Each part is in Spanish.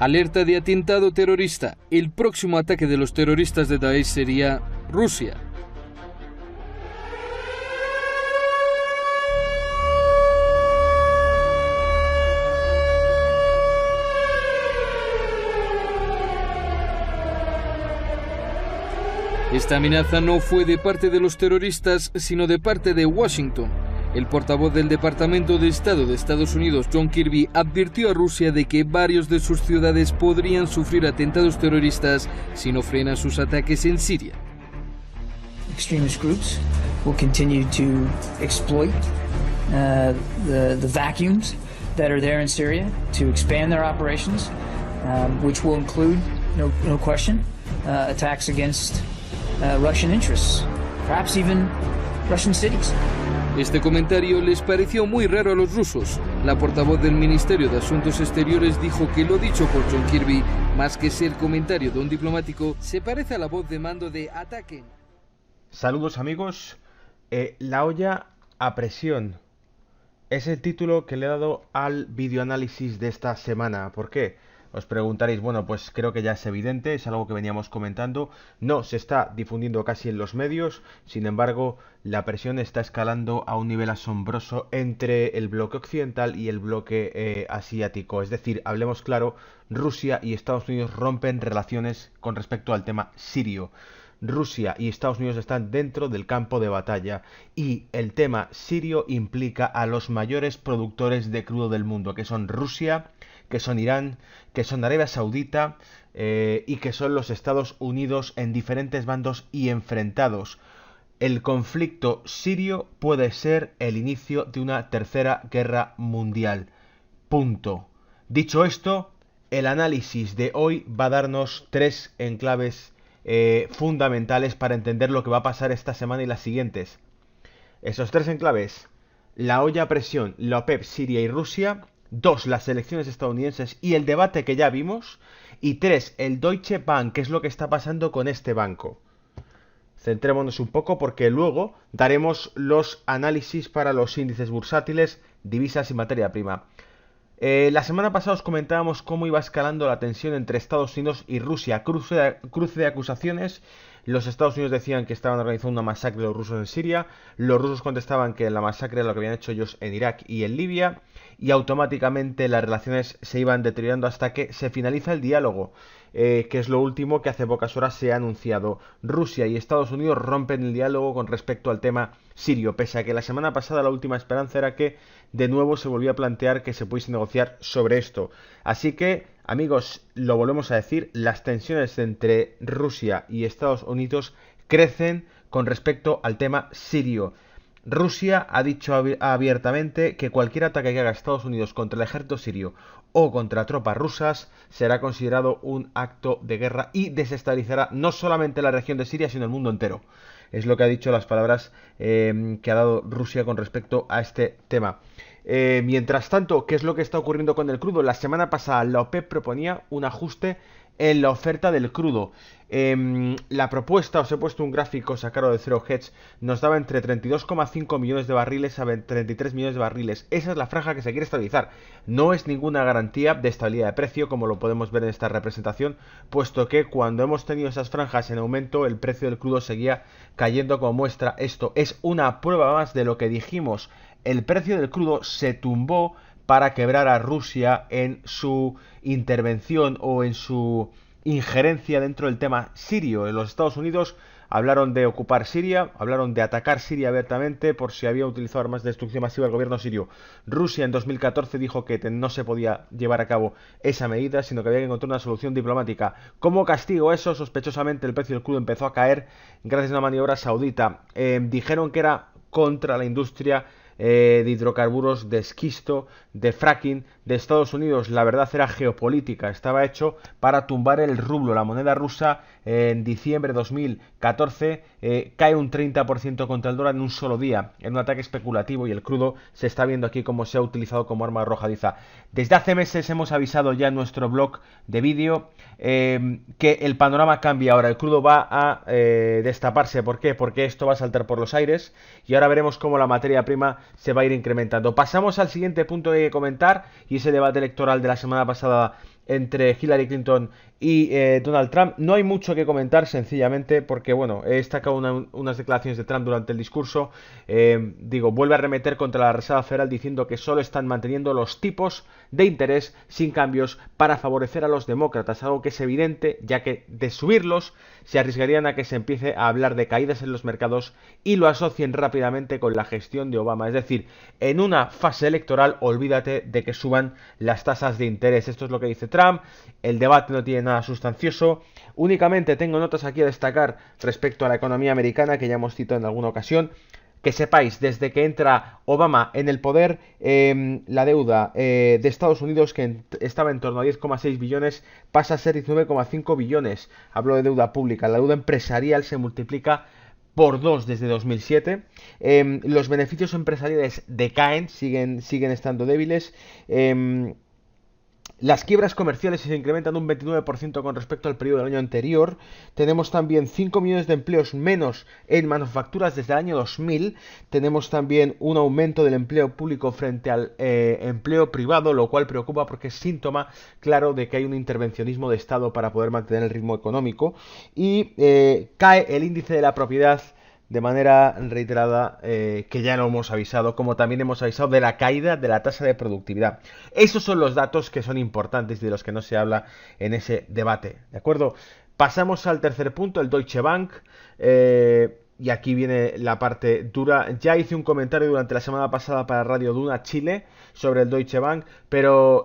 Alerta de atentado terrorista. El próximo ataque de los terroristas de Daesh sería Rusia. Esta amenaza no fue de parte de los terroristas, sino de parte de Washington. El portavoz del Departamento de Estado de Estados Unidos, John Kirby, advirtió a Rusia de que varios de sus ciudades podrían sufrir atentados terroristas si no frena sus ataques en Siria. Extremist groups will continue to exploit the vacuums that are there in Syria to expand their operations, which will include, no question, attacks against Russian interests, perhaps even Russian cities. Este comentario les pareció muy raro a los rusos. La portavoz del Ministerio de Asuntos Exteriores dijo que lo dicho por John Kirby, más que ser comentario de un diplomático, se parece a la voz de mando de ataque. Saludos amigos, la olla a presión es el título que le he dado al videoanálisis de esta semana. ¿Por qué? Os preguntaréis, bueno, pues creo que ya es evidente, es algo que veníamos comentando, no se está difundiendo casi en los medios, sin embargo, la presión está escalando a un nivel asombroso entre el bloque occidental y el bloque asiático, es decir, hablemos claro, Rusia y Estados Unidos rompen relaciones con respecto al tema sirio. Rusia y Estados Unidos están dentro del campo de batalla y el tema sirio implica a los mayores productores de crudo del mundo, que son Rusia, que son Irán, que son Arabia Saudita y que son los Estados Unidos en diferentes bandos y enfrentados. El conflicto sirio puede ser el inicio de una tercera guerra mundial. Punto. Dicho esto, el análisis de hoy va a darnos tres enclaves fundamentales para entender lo que va a pasar esta semana y las siguientes. Esos tres enclaves: la olla a presión, la OPEP, Siria y Rusia. 2, las elecciones estadounidenses y el debate que ya vimos. Y 3, el Deutsche Bank, qué es lo que está pasando con este banco. Centrémonos un poco porque luego daremos los análisis para los índices bursátiles, divisas y materia prima. La semana pasada os comentábamos cómo iba escalando la tensión entre Estados Unidos y Rusia, cruce de acusaciones. Los Estados Unidos decían que estaban organizando una masacre de los rusos en Siria, los rusos contestaban que la masacre era lo que habían hecho ellos en Irak y en Libia, y automáticamente las relaciones se iban deteriorando hasta que se finaliza el diálogo, que es lo último que hace pocas horas se ha anunciado. Rusia y Estados Unidos rompen el diálogo con respecto al tema sirio, pese a que la semana pasada la última esperanza era que de nuevo se volvía a plantear que se pudiese negociar sobre esto. Así que, amigos, lo volvemos a decir, las tensiones entre Rusia y Estados Unidos crecen con respecto al tema sirio. Rusia ha dicho abiertamente que cualquier ataque que haga Estados Unidos contra el ejército sirio o contra tropas rusas será considerado un acto de guerra y desestabilizará no solamente la región de Siria, sino el mundo entero. Es lo que ha dicho, las palabras que ha dado Rusia con respecto a este tema. Mientras tanto, ¿qué es lo que está ocurriendo con el crudo? La semana pasada la OPEP proponía un ajuste en la oferta del crudo. La propuesta, os he puesto un gráfico sacado de Zero Hedge, nos daba entre 32,5 millones de barriles a 33 millones de barriles. Esa es la franja que se quiere estabilizar. No es ninguna garantía de estabilidad de precio, como lo podemos ver en esta representación, puesto que cuando hemos tenido esas franjas en aumento, el precio del crudo seguía cayendo. Como muestra, esto es una prueba más de lo que dijimos. El precio del crudo se tumbó para quebrar a Rusia en su intervención o en su injerencia dentro del tema sirio. En los Estados Unidos hablaron de ocupar Siria, hablaron de atacar Siria abiertamente por si había utilizado armas de destrucción masiva el gobierno sirio. Rusia en 2014 dijo que no se podía llevar a cabo esa medida, sino que había que encontrar una solución diplomática. Como castigo a eso, sospechosamente el precio del crudo empezó a caer gracias a una maniobra saudita. Dijeron que era contra la industria de hidrocarburos, de esquisto, de fracking de Estados Unidos. La verdad era geopolítica, estaba hecho para tumbar el rublo. La moneda rusa en diciembre de 2014 cae un 30% contra el dólar en un solo día, en un ataque especulativo, y el crudo se está viendo aquí como se ha utilizado como arma arrojadiza. Desde hace meses hemos avisado ya en nuestro blog de vídeo que el panorama cambia ahora. El crudo va a destaparse. ¿Por qué? Porque esto va a saltar por los aires y ahora veremos cómo la materia prima se va a ir incrementando. Pasamos al siguiente punto que hay que comentar, y ese debate electoral de la semana pasada entre Hillary Clinton y Donald Trump. No hay mucho que comentar, sencillamente, porque, bueno, he destacado unas declaraciones de Trump durante el discurso. Vuelve a arremeter contra la Reserva Federal diciendo que solo están manteniendo los tipos de interés sin cambios para favorecer a los demócratas, algo que es evidente, ya que de subirlos se arriesgarían a que se empiece a hablar de caídas en los mercados y lo asocien rápidamente con la gestión de Obama. Es decir, en una fase electoral, olvídate de que suban las tasas de interés. Esto es lo que dice Trump. El debate no tiene nada sustancioso. Únicamente tengo notas aquí a destacar respecto a la economía americana, que ya hemos citado en alguna ocasión. Que sepáis, desde que entra Obama en el poder, la deuda de Estados Unidos, que estaba en torno a 10,6 billones, pasa a ser 19,5 billones. Hablo de deuda pública. La deuda empresarial se multiplica por 2 desde 2007. Los beneficios empresariales decaen, siguen estando débiles. Las quiebras comerciales se incrementan un 29% con respecto al periodo del año anterior. Tenemos también 5 millones de empleos menos en manufacturas desde el año 2000. Tenemos también un aumento del empleo público frente al empleo privado, lo cual preocupa porque es síntoma claro de que hay un intervencionismo de Estado para poder mantener el ritmo económico. Y cae el índice de la propiedad de manera reiterada, que ya lo hemos avisado, como también hemos avisado de la caída de la tasa de productividad. Esos son los datos que son importantes y de los que no se habla en ese debate, ¿de acuerdo? Pasamos al tercer punto, el Deutsche Bank. Y aquí viene la parte dura. Ya hice un comentario durante la semana pasada para Radio Duna Chile sobre el Deutsche Bank,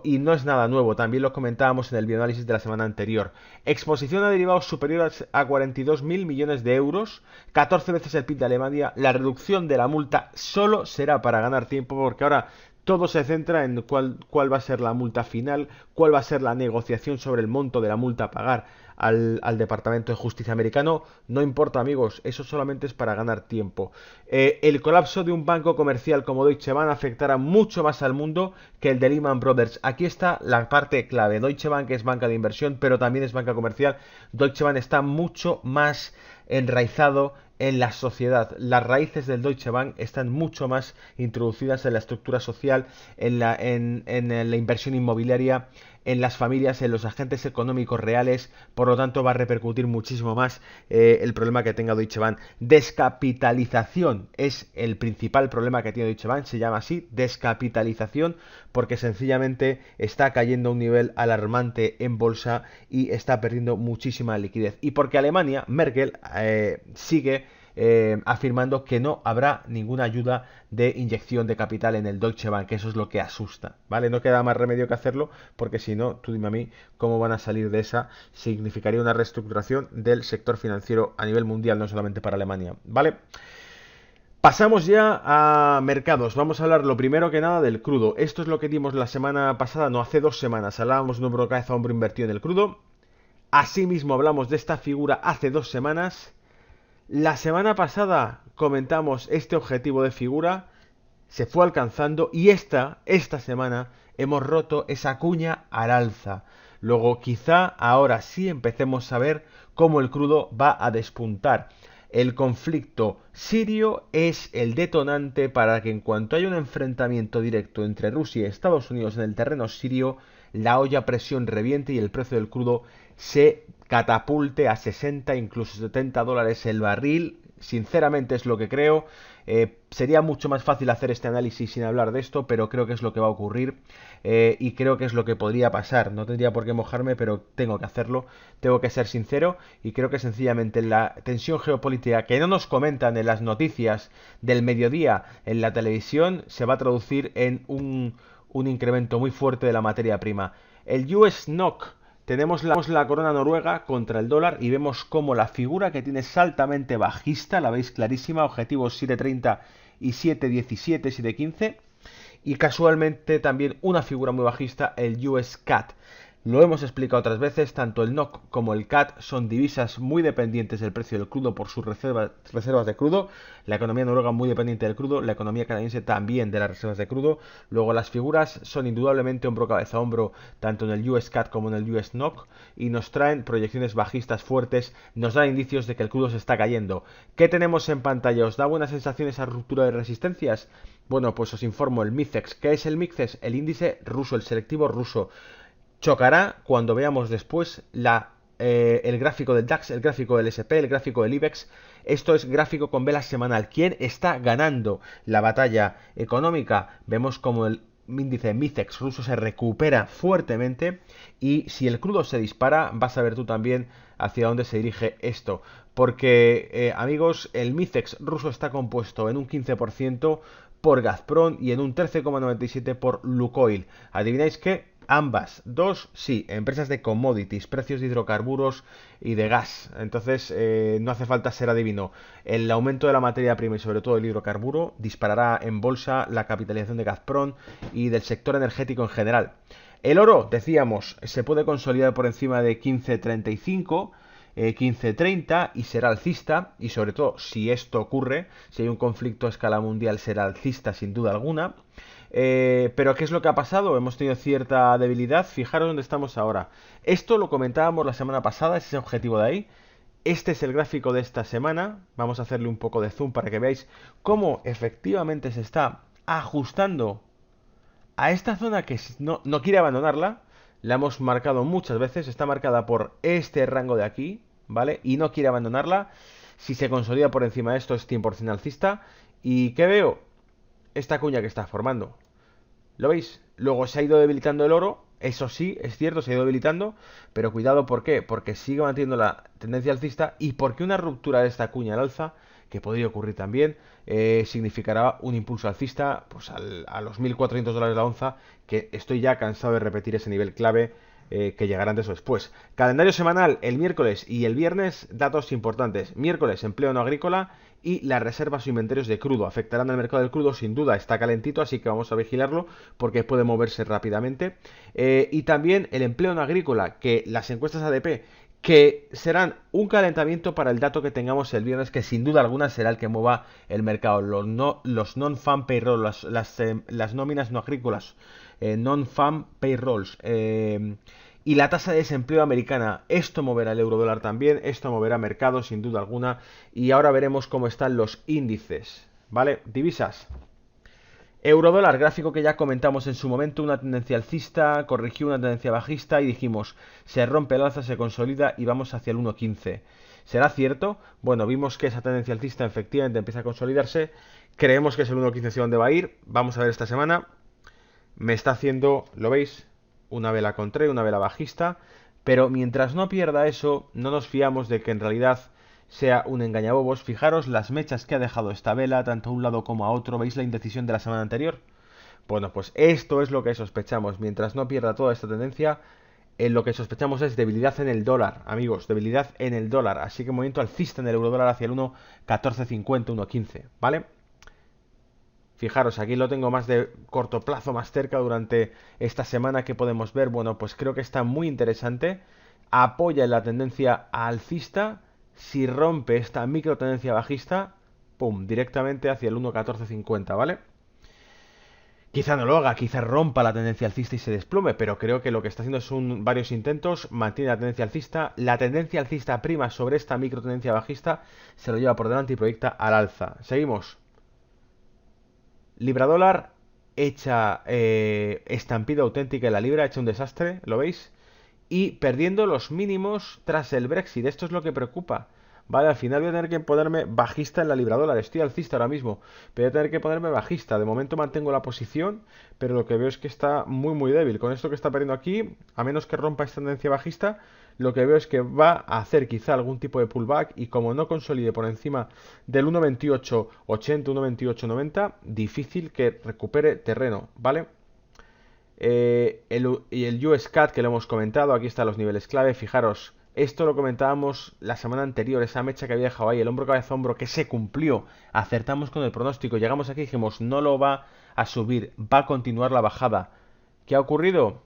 y no es nada nuevo, también lo comentábamos en el bioanálisis de la semana anterior. Exposición a derivados superiores a 42.000 millones de euros, 14 veces el PIB de Alemania. La reducción de la multa solo será para ganar tiempo, porque ahora todo se centra en cuál va a ser la multa final, cuál va a ser la negociación sobre el monto de la multa a pagar al Departamento de Justicia americano. No importa, amigos, eso solamente es para ganar tiempo. El colapso de un banco comercial como Deutsche Bank afectará mucho más al mundo que el de Lehman Brothers. Aquí está la parte clave. Deutsche Bank es banca de inversión, pero también es banca comercial. Deutsche Bank está mucho más enraizado en la sociedad. Las raíces del Deutsche Bank están mucho más introducidas en la estructura social, en la inversión inmobiliaria, en las familias, en los agentes económicos reales. Por lo tanto, va a repercutir muchísimo más el problema que tenga Deutsche Bank. Descapitalización es el principal problema que tiene Deutsche Bank. Se llama así, descapitalización, porque sencillamente está cayendo a un nivel alarmante en bolsa y está perdiendo muchísima liquidez. Y porque Alemania, Merkel, sigue afirmando que no habrá ninguna ayuda de inyección de capital en el Deutsche Bank. Eso es lo que asusta, ¿vale? No queda más remedio que hacerlo, porque si no, tú dime a mí cómo van a salir de esa. Significaría una reestructuración del sector financiero a nivel mundial, no solamente para Alemania, ¿vale? Pasamos ya a mercados. Vamos a hablar lo primero que nada del crudo. Esto es lo que dimos la semana pasada, no, hace 2 semanas. Hablábamos de un hombro cabeza hombro invertido en el crudo. Asimismo hablamos de esta figura hace 2 semanas. La semana pasada comentamos este objetivo de figura, se fue alcanzando, y esta semana hemos roto esa cuña al alza. Luego quizá ahora sí empecemos a ver cómo el crudo va a despuntar. El conflicto sirio es el detonante para que, en cuanto haya un enfrentamiento directo entre Rusia y Estados Unidos en el terreno sirio, la olla a presión reviente y el precio del crudo se catapulte a 60, incluso 70 dólares el barril. Sinceramente es lo que creo. Sería mucho más fácil hacer este análisis sin hablar de esto, pero creo que es lo que va a ocurrir, y creo que es lo que podría pasar. No tendría por qué mojarme, pero tengo que hacerlo. Tengo que ser sincero, y creo que sencillamente la tensión geopolítica que no nos comentan en las noticias del mediodía en la televisión se va a traducir en un incremento muy fuerte de la materia prima. El US NOK. Tenemos la corona noruega contra el dólar y vemos cómo la figura que tiene es altamente bajista, la veis clarísima, objetivos 7.30 y 7.17, 7.15, y casualmente también una figura muy bajista, el US CAD. Lo hemos explicado otras veces, tanto el NOK como el CAD son divisas muy dependientes del precio del crudo por sus reservas de crudo. La economía noruega muy dependiente del crudo, la economía canadiense también de las reservas de crudo. Luego las figuras son indudablemente hombro cabeza a hombro, tanto en el US CAD como en el US NOK, y nos traen proyecciones bajistas fuertes, nos dan indicios de que el crudo se está cayendo. ¿Qué tenemos en pantalla? ¿Os da buenas sensaciones a ruptura de resistencias? Bueno, pues os informo, el MICEX. ¿Qué es el MICEX? El índice ruso, el selectivo ruso. chocará cuando veamos después el gráfico del DAX, el gráfico del SP, el gráfico del IBEX. Esto es gráfico con vela semanal. ¿Quién está ganando la batalla económica? Vemos como el índice MICEX ruso se recupera fuertemente, y si el crudo se dispara, vas a ver tú también hacia dónde se dirige esto. Porque, amigos, el MICEX ruso está compuesto en un 15% por Gazprom y en un 13,97% por Lukoil. ¿Adivináis qué? Ambas, dos, sí, empresas de commodities, precios de hidrocarburos y de gas. Entonces, no hace falta ser adivino. El aumento de la materia prima y sobre todo el hidrocarburo disparará en bolsa la capitalización de Gazprom y del sector energético en general. El oro, decíamos, se puede consolidar por encima de 15.35, 15.30 y será alcista, y sobre todo si esto ocurre, si hay un conflicto a escala mundial, será alcista sin duda alguna. Pero ¿qué es lo que ha pasado? Hemos tenido cierta debilidad. Fijaros dónde estamos ahora. Esto lo comentábamos la semana pasada, ese es el objetivo de ahí. Este es el gráfico de esta semana. Vamos a hacerle un poco de zoom para que veáis cómo efectivamente se está ajustando a esta zona que no quiere abandonarla. La hemos marcado muchas veces, está marcada por este rango de aquí, ¿vale? Y no quiere abandonarla. Si se consolida por encima de esto es 100% alcista. ¿Y qué veo? Esta cuña que está formando. ¿Lo veis? Luego se ha ido debilitando el oro. Eso sí, es cierto, se ha ido debilitando. Pero cuidado, ¿por qué? Porque sigue manteniendo la tendencia alcista y porque una ruptura de esta cuña al alza, que podría ocurrir también, significará un impulso alcista pues a los $1.400 la onza, que estoy ya cansado de repetir ese nivel clave, que llegará antes o después. Calendario semanal, el miércoles y el viernes, datos importantes. Miércoles, empleo no agrícola y las reservas o inventarios de crudo. Afectarán al mercado del crudo, sin duda, está calentito, así que vamos a vigilarlo porque puede moverse rápidamente. Y también el empleo no agrícola, que las encuestas ADP, que serán un calentamiento para el dato que tengamos el viernes, que sin duda alguna será el que mueva el mercado. Los non-farm payrolls, las nóminas no agrícolas, non-farm payrolls, y la tasa de desempleo americana. Esto moverá el eurodólar también, esto moverá mercado sin duda alguna. Y ahora veremos cómo están los índices, ¿vale? Divisas. Eurodólar, gráfico que ya comentamos en su momento, una tendencia alcista, corrigió una tendencia bajista y dijimos, se rompe el alza, se consolida y vamos hacia el 1.15. ¿Será cierto? Bueno, vimos que esa tendencia alcista efectivamente empieza a consolidarse, creemos que es el 1.15 hacia donde va a ir, vamos a ver esta semana. Me está haciendo, ¿lo veis? Una vela contraria, una vela bajista, pero mientras no pierda eso, no nos fiamos de que en realidad sea un engañabobos. Fijaros las mechas que ha dejado esta vela, tanto a un lado como a otro. ¿Veis la indecisión de la semana anterior? Bueno, pues esto es lo que sospechamos. Mientras no pierda toda esta tendencia, lo que sospechamos es debilidad en el dólar, amigos, debilidad en el dólar. Así que movimiento alcista en el eurodólar hacia el 1.1450, 1.15, ¿vale? Fijaros, aquí lo tengo más de corto plazo, más cerca durante esta semana. Que podemos ver, bueno, pues creo que está muy interesante. Apoya en la tendencia alcista. Si rompe esta micro tendencia bajista, pum, directamente hacia el 1.1450, ¿vale? Quizá no lo haga, quizá rompa la tendencia alcista y se desplome, pero creo que lo que está haciendo son varios intentos, mantiene la tendencia alcista, la tendencia alcista prima sobre esta micro tendencia bajista, se lo lleva por delante y proyecta al alza. Seguimos. Libra dólar, hecha estampida auténtica en la libra, hecha un desastre, ¿lo veis? Y perdiendo los mínimos tras el Brexit. Esto es lo que preocupa. Vale, al final voy a tener que ponerme bajista en la libra dólar. Estoy alcista ahora mismo, pero voy a tener que ponerme bajista. De momento mantengo la posición, pero lo que veo es que está muy débil. Con esto que está perdiendo aquí, a menos que rompa esta tendencia bajista, lo que veo es que va a hacer quizá algún tipo de pullback. Y como no consolide por encima del 1.2880, 1.2890, difícil que recupere terreno, ¿vale? Y el US CAD, que lo hemos comentado, aquí están los niveles clave. Fijaros, esto lo comentábamos la semana anterior, esa mecha que había dejado ahí, el hombro cabeza hombro, que se cumplió. Acertamos con el pronóstico, llegamos aquí y dijimos, no lo va a subir, va a continuar la bajada. ¿Qué ha ocurrido?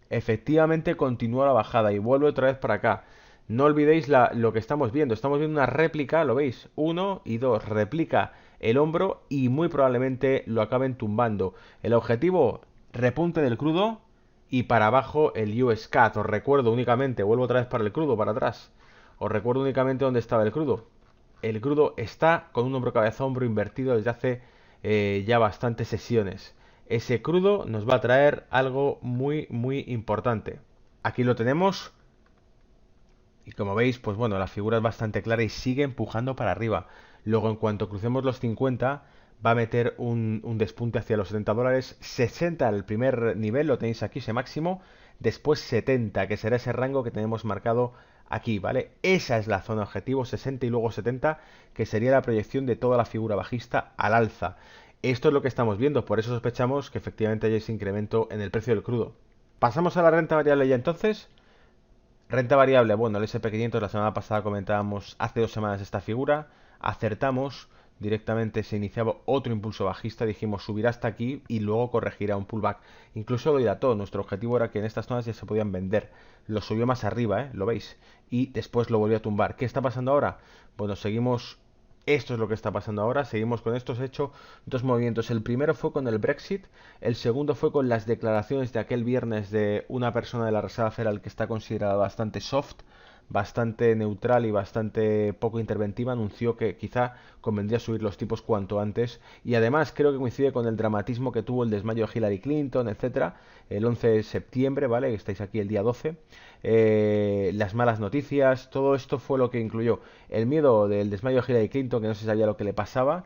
Efectivamente continúa la bajada y vuelve otra vez para acá. No olvidéis lo que estamos viendo una réplica, ¿lo veis? 1 y 2, replica el hombro y muy probablemente lo acaben tumbando. El objetivo, repunte del crudo y para abajo el US CAD. Os recuerdo únicamente, vuelvo otra vez para el crudo, para atrás. Os recuerdo únicamente dónde estaba el crudo. El crudo está con un hombro cabeza hombro invertido desde hace ya bastantes sesiones. ese crudo nos va a traer algo muy, muy importante. Aquí lo tenemos. Y como veis, pues bueno, la figura es bastante clara y sigue empujando para arriba. Luego, en cuanto crucemos los 50, va a meter un despunte hacia los $70. 60 el primer nivel, lo tenéis aquí, ese máximo. Después 70, que será ese rango que tenemos marcado aquí, ¿vale? Esa es la zona objetivo, 60 y luego 70, que sería la proyección de toda la figura bajista al alza. Esto es lo que estamos viendo, por eso sospechamos que efectivamente hay ese incremento en el precio del crudo. Pasamos a la renta variable ya entonces. Renta variable, bueno, el SP500 la semana pasada comentábamos hace 2 semanas esta figura, acertamos, directamente se iniciaba otro impulso bajista, dijimos subirá hasta aquí y luego corregirá un pullback. Incluso lo dilató, nuestro objetivo era que en estas zonas ya se podían vender. Lo subió más arriba, lo veis, y después lo volvió a tumbar. ¿Qué está pasando ahora? Bueno, seguimos. Esto es lo que está pasando ahora, seguimos con estos hechos, dos movimientos. El primero fue con el Brexit, el segundo fue con las declaraciones de aquel viernes de una persona de la Reserva Federal que está considerada bastante soft, bastante neutral y bastante poco interventiva. Anunció que quizá convendría subir los tipos cuanto antes, y además creo que coincide con el dramatismo que tuvo el desmayo de Hillary Clinton, etcétera, el 11 de septiembre, ¿vale? Estáis aquí el día 12. Las malas noticias, todo esto fue lo que incluyó el miedo del desmayo de Hillary Clinton, que no se sabía lo que le pasaba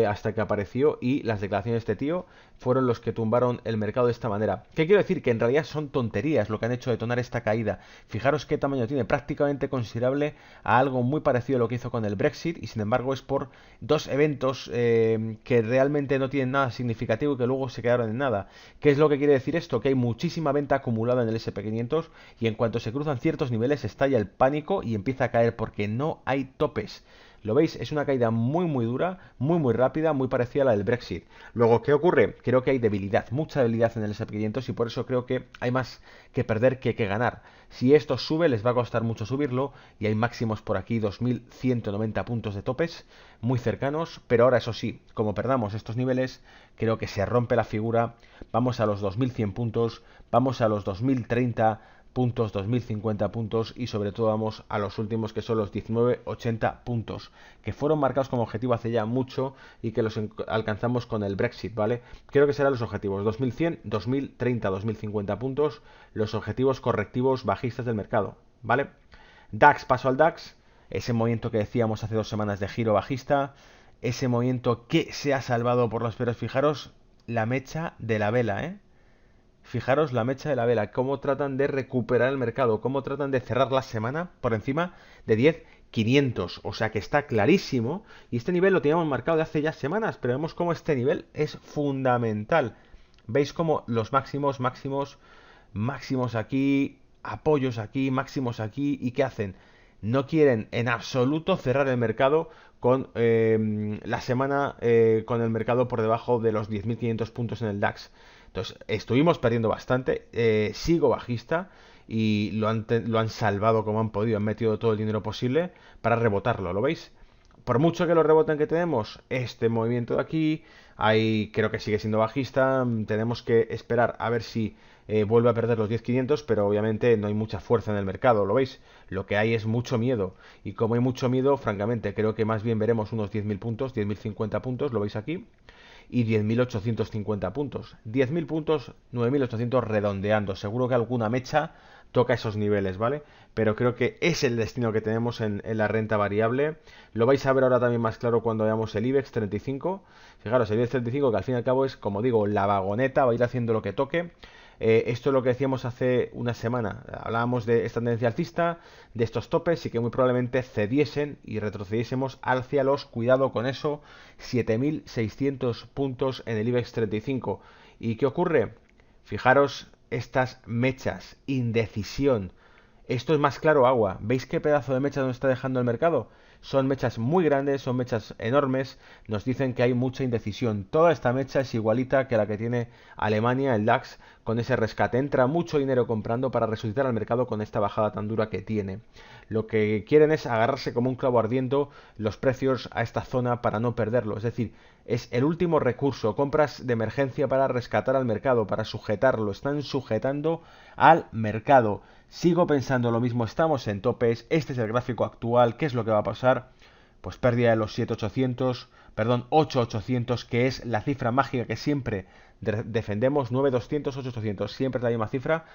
hasta que apareció, y las declaraciones de este tío fueron los que tumbaron el mercado de esta manera. ¿Qué quiero decir? Que en realidad son tonterías lo que han hecho detonar esta caída. Fijaros qué tamaño tiene, prácticamente considerable a algo muy parecido a lo que hizo con el Brexit, y sin embargo es por dos eventos que realmente no tienen nada significativo y que luego se quedaron en nada. ¿Qué es lo que quiere decir esto? Que hay muchísima venta acumulada en el SP500 y en cuanto se cruzan ciertos niveles estalla el pánico y empieza a caer porque no hay topes. ¿Lo veis? Es una caída muy dura, muy rápida, muy parecida a la del Brexit. Luego, ¿qué ocurre? Creo que hay debilidad, mucha debilidad en el SP500 y por eso creo que hay más que perder que ganar. Si esto sube, les va a costar mucho subirlo y hay máximos por aquí, 2190 puntos de topes, muy cercanos, pero ahora eso sí, como perdamos estos niveles, creo que se rompe la figura, vamos a los 2100 puntos, vamos a los 2030 puntos, 2050 puntos y sobre todo vamos a los últimos que son los 1980 puntos, que fueron marcados como objetivo hace ya mucho y que los alcanzamos con el Brexit, ¿vale? Creo que serán los objetivos 2100, 2030, 2050 puntos, los objetivos correctivos bajistas del mercado, ¿vale? DAX, paso al DAX, ese movimiento que decíamos hace 2 semanas de giro bajista, ese movimiento que se ha salvado por los peros. Fijaros la mecha de la vela, Fijaros la mecha de la vela, cómo tratan de recuperar el mercado, cómo tratan de cerrar la semana por encima de 10.500, o sea que está clarísimo, y este nivel lo teníamos marcado de hace ya semanas, pero vemos cómo este nivel es fundamental. Veis cómo los máximos aquí, apoyos aquí, máximos aquí, ¿y qué hacen? No quieren en absoluto cerrar el mercado con la semana con el mercado por debajo de los 10.500 puntos en el DAX. Entonces, estuvimos perdiendo bastante, sigo bajista y lo han salvado como han podido, han metido todo el dinero posible para rebotarlo, ¿lo veis? Por mucho que lo reboten que tenemos, este movimiento de aquí, ahí creo que sigue siendo bajista, tenemos que esperar a ver si vuelve a perder los 10.500, pero obviamente no hay mucha fuerza en el mercado, ¿lo veis? Lo que hay es mucho miedo, y como hay mucho miedo, francamente, creo que más bien veremos unos 10.000 puntos, 10.050 puntos, ¿lo veis aquí? Y 10.850 puntos. 10.000 puntos, 9.800 redondeando. Seguro que alguna mecha toca esos niveles, ¿vale? Pero creo que es el destino que tenemos en la renta variable. Lo vais a ver ahora también más claro cuando veamos el IBEX 35. Fijaros, el IBEX 35 que al fin y al cabo es, como digo, la vagoneta, va a ir haciendo lo que toque. Esto es lo que decíamos hace una semana. Hablábamos de esta tendencia alcista, de estos topes y que muy probablemente cediesen y retrocediésemos hacia los, cuidado con eso, 7.600 puntos en el IBEX 35. ¿Y qué ocurre? Fijaros estas mechas, indecisión. Esto es más claro agua. ¿Veis qué pedazo de mecha nos está dejando el mercado? Son mechas muy grandes, son mechas enormes, nos dicen que hay mucha indecisión. Toda esta mecha es igualita que la que tiene Alemania, el DAX, con ese rescate. Entra mucho dinero comprando para resucitar al mercado con esta bajada tan dura que tiene. Lo que quieren es agarrarse como un clavo ardiendo los precios a esta zona para no perderlo. Es decir, es el último recurso, compras de emergencia para rescatar al mercado, para sujetarlo. Están sujetando al mercado. Sigo pensando lo mismo, estamos en topes, este es el gráfico actual, ¿qué es lo que va a pasar? Pues pérdida de los 7.800, perdón, 8800, que es la cifra mágica que siempre defendemos, 9200, 8800, siempre es la misma cifra,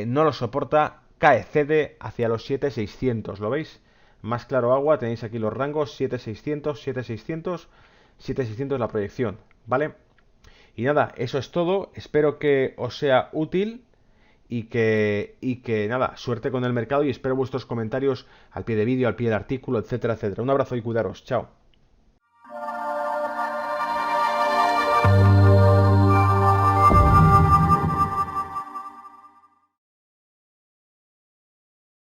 no lo soporta, cede hacia los 7600, ¿lo veis? Más claro agua, tenéis aquí los rangos, 7600, 7600, 7600 la proyección, ¿vale? Y nada, eso es todo, espero que os sea útil y que nada, suerte con el mercado y espero vuestros comentarios al pie de vídeo, al pie de artículo, etcétera, etcétera. Un abrazo y cuidaros, chao.